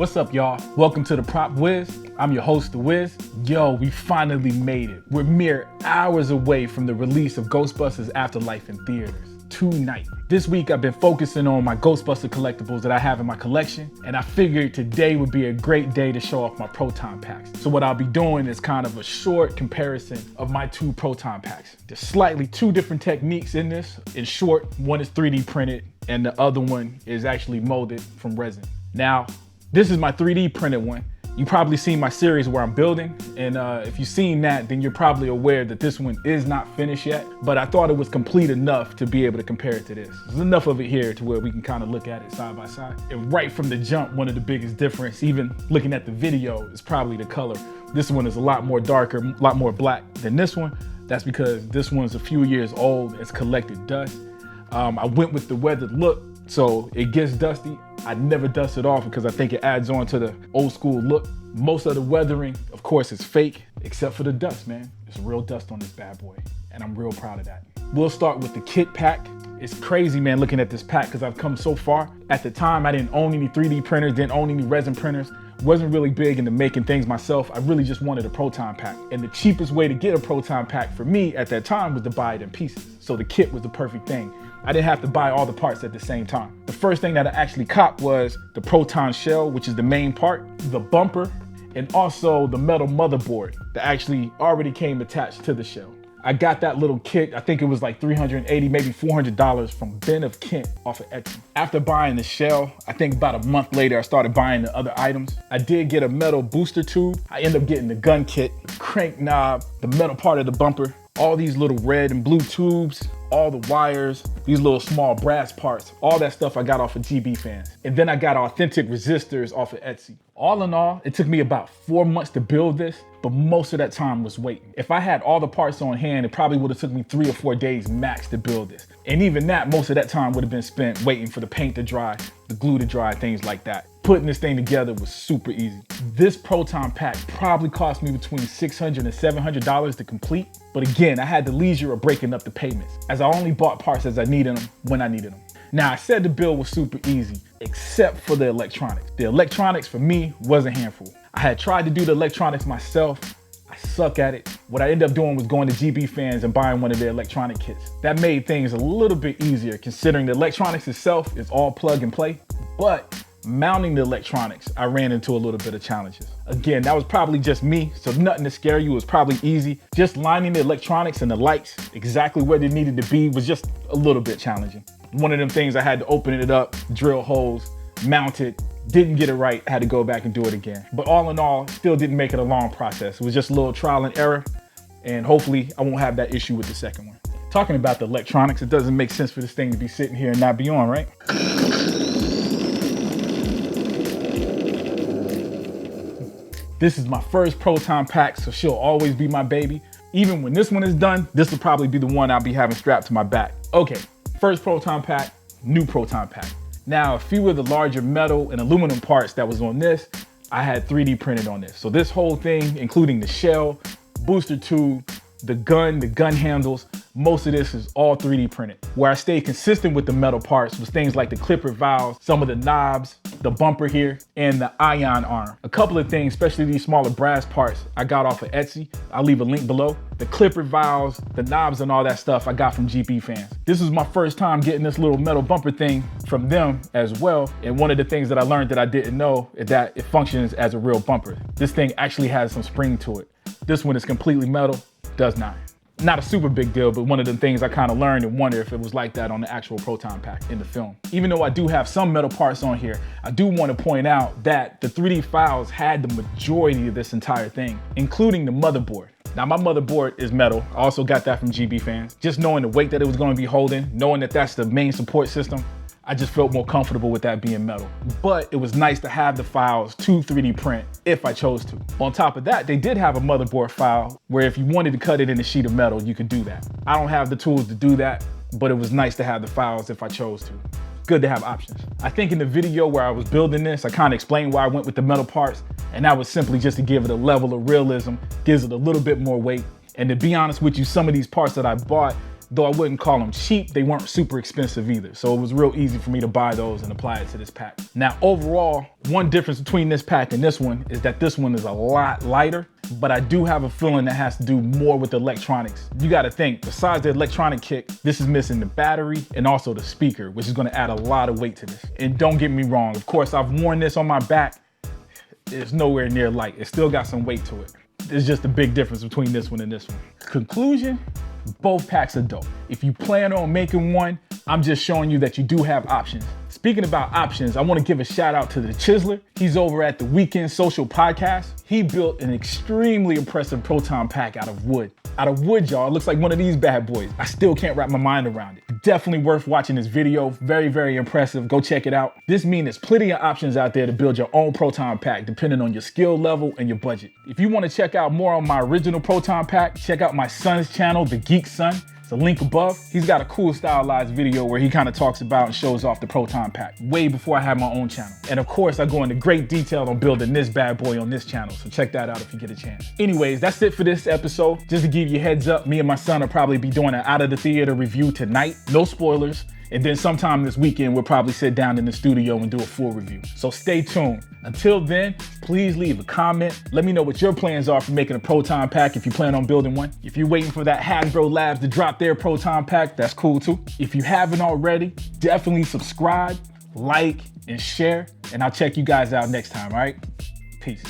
What's up, y'all? Welcome to the Prop Wiz. I'm your host, The Wiz. Yo, we finally made it. We're mere hours away from the release of Ghostbusters Afterlife in theaters tonight. This week, I've been focusing on my Ghostbuster collectibles that I have in my collection, and I figured today would be a great day to show off my Proton Packs. So what I'll be doing is kind of a short comparison of my two Proton Packs. There's slightly two different techniques in this. In short, one is 3D printed, and the other one is actually molded from resin. Now, this is my 3D printed one. You probably seen my series where I'm building, and if you've seen that, then you're probably aware that this one is not finished yet, but I thought it was complete enough to be able to compare it to this. There's enough of it here to where we can kind of look at it side by side. And right from the jump, one of the biggest difference, even looking at the video, is probably the color. This one is a lot more darker, a lot more black than this one. That's because this one's a few years old, it's collected dust. I went with the weathered look, so it gets dusty. I never dust it off because I think it adds on to the old school look. Most of the weathering, of course, is fake, except for the dust, man. There's real dust on this bad boy, and I'm real proud of that. We'll start with the kit pack. It's crazy, man, looking at this pack because I've come so far. At the time, I didn't own any 3D printers, didn't own any resin printers. Wasn't really big into making things myself. I really just wanted a Proton Pack. And the cheapest way to get a Proton Pack for me at that time was to buy it in pieces. So the kit was the perfect thing. I didn't have to buy all the parts at the same time. The first thing that I actually copped was the Proton shell, which is the main part, the bumper, and also the metal motherboard that actually already came attached to the shell. I got that little kit, I think it was like $380, maybe $400 from Ben of Kent off of Etsy. After buying the shell, I think about a month later, I started buying the other items. I did get a metal booster tube. I ended up getting the gun kit, crank knob, the metal part of the bumper, all these little red and blue tubes, all the wires, these little small brass parts, all that stuff I got off of GB Fans. And then I got authentic resistors off of Etsy. All in all, it took me about 4 months to build this, but most of that time was waiting. If I had all the parts on hand, it probably would have took me 3 or 4 days max to build this. And even that, most of that time would have been spent waiting for the paint to dry, the glue to dry, things like that. Putting this thing together was super easy. This Proton Pack probably cost me between $600 and $700 to complete. But again, I had the leisure of breaking up the payments, as I only bought parts as I needed them when I needed them. Now, I said the build was super easy, except for the electronics. The electronics for me was a handful. I had tried to do the electronics myself. I suck at it. What I ended up doing was going to GB Fans and buying one of their electronic kits. That made things a little bit easier, considering the electronics itself is all plug and play, but mounting the electronics, I ran into a little bit of challenges. Again, that was probably just me, so nothing to scare you. It was probably easy. Just lining the electronics and the lights exactly where they needed to be was just a little bit challenging. One of them things I had to open it up, drill holes, mount it, didn't get it right, had to go back and do it again. But all in all, still didn't make it a long process. It was just a little trial and error, and hopefully I won't have that issue with the second one. Talking about the electronics, it doesn't make sense for this thing to be sitting here and not be on, right? This is my first Proton Pack, so she'll always be my baby. Even when this one is done, this will probably be the one I'll be having strapped to my back. Okay, first Proton Pack, new Proton Pack. Now, a few of the larger metal and aluminum parts that was on this, I had 3D printed on this. So this whole thing, including the shell, booster tube, the gun handles, most of this is all 3D printed. Where I stayed consistent with the metal parts was things like the clipper valves, some of the knobs, the bumper here, and the ion arm. A couple of things, especially these smaller brass parts, I got off of Etsy. I'll leave a link below. The clipper valves, the knobs and all that stuff I got from GB Fans. This was my first time getting this little metal bumper thing from them as well. And one of the things that I learned that I didn't know is that it functions as a real bumper. This thing actually has some spring to it. This one is completely metal, does not. Not a super big deal, but one of the things I kind of learned and wonder if it was like that on the actual Proton Pack in the film. Even though I do have some metal parts on here, I do want to point out that the 3D files had the majority of this entire thing, including the motherboard. Now my motherboard is metal. I also got that from GB Fans. Just knowing the weight that it was going to be holding, knowing that that's the main support system, I just felt more comfortable with that being metal. But it was nice to have the files to 3D print if I chose to. On top of that, they did have a motherboard file where if you wanted to cut it in a sheet of metal, you could do that. I don't have the tools to do that, but it was nice to have the files if I chose to. Good to have options. I think in the video where I was building this, I kind of explained why I went with the metal parts, and that was simply just to give it a level of realism, gives it a little bit more weight. And to be honest with you, some of these parts that I bought, Though I wouldn't call them cheap, they weren't super expensive either. So it was real easy for me to buy those and apply it to this pack. Now, overall, one difference between this pack and this one is that this one is a lot lighter, but I do have a feeling that has to do more with the electronics. You gotta think, besides the electronic kick, this is missing the battery and also the speaker, which is gonna add a lot of weight to this. And don't get me wrong, of course, I've worn this on my back. It's nowhere near light. It still got some weight to it. There's just a big difference between this one and this one. Conclusion, both packs are dope. If you plan on making one, I'm just showing you that you do have options. Speaking about options, I want to give a shout out to the Chiseler. He's over at the Weekend Social Podcast. He built an extremely impressive Proton Pack out of wood. Out of wood, y'all. It looks like one of these bad boys. I still can't wrap my mind around it. Definitely worth watching this video. Very, very impressive. Go check it out. This means there's plenty of options out there to build your own Proton Pack, depending on your skill level and your budget. If you want to check out more on my original Proton Pack, check out my son's channel, The Geek Son. It's a link above. He's got a cool stylized video where he kind of talks about and shows off the Proton Pack way before I had my own channel. And of course, I go into great detail on building this bad boy on this channel, so check that out if you get a chance. Anyways, that's it for this episode. Just to give you a heads up, me and my son will probably be doing an out of the theater review tonight. No spoilers. And then sometime this weekend, we'll probably sit down in the studio and do a full review. So stay tuned. Until then, please leave a comment. Let me know what your plans are for making a Proton Pack if you plan on building one. If you're waiting for that Hasbro Labs to drop their Proton Pack, that's cool too. If you haven't already, definitely subscribe, like, and share. And I'll check you guys out next time, all right? Peace.